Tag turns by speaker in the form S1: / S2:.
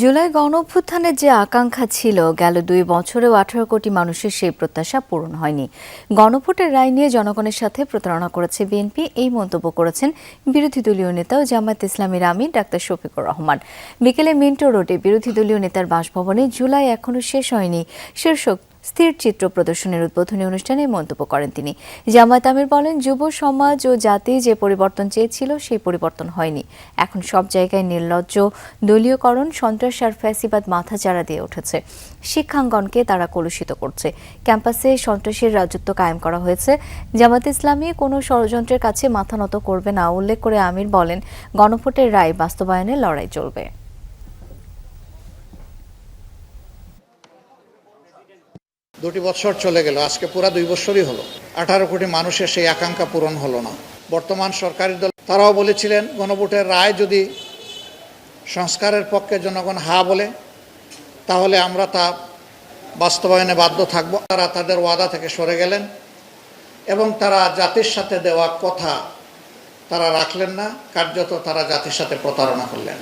S1: জুলাই গণঅভ্যুত্থানের যে আকাঙ্ক্ষা ছিল, গেল ২ বছরেও ১৮ কোটি মানুষের সেই প্রত্যাশা পূরণ হয়নি। গণভোটের রায় নিয়ে জনগণের সাথে প্রতারণা করেছে বিএনপি, এই মন্তব্য করেছেন বিরোধী দলীয় নেতা ও জামায়াত ইসলামীর আমির ডাক্তার শফিকুর রহমান। বিকেলে মিন্টো রোডে বিরোধী দলীয় নেতার বাসভবনে জুলাই এখনো শেষ হয়নি শীর্ষক স্থির চিত্র প্রদর্শনের উদ্বোধনী অনুষ্ঠানে মন্তব্য করেন তিনি। জামায়াত আমির বলেন, যুব সমাজ ও জাতি যে পরিবর্তন চেয়েছিল সেই পরিবর্তন হয়নি। এখন সব জায়গায় নির্লজ্জ দলীয়করণ, সন্ত্রাস আর ফ্যাসিবাদ মাথাচাড়া দিয়ে উঠেছে। শিক্ষাঙ্গনকে তারা কলুষিত করছে। ক্যাম্পাসে সন্ত্রাসের রাজত্ব কায়েম করা হয়েছে। জামায়াত ইসলামী কোনো ষড়যন্ত্রের কাছে মাথা নত করবে না উল্লেখ করে আমির বলেন, গণভোটের রায় বাস্তবায়নে লড়াই চলবে।
S2: ২ বছর চলে গেল, আজকে পুরা ২ বছরই হলো। ১৮ কোটি মানুষের সেই আকাঙ্ক্ষা পূরণ হলো না। বর্তমান সরকারি দল তারাও বলেছিলেন, গণভোটের রায় যদি সংস্কারের পক্ষে জনগণ হা বলে তাহলে আমরা তা বাস্তবায়নে বাধ্য থাকব। তারা তাদের ওয়াদা থেকে সরে গেলেন এবং তারা জাতির সাথে দেওয়া কথা তারা রাখলেন না, কার্যত তারা জাতির সাথে প্রতারণা করলেন।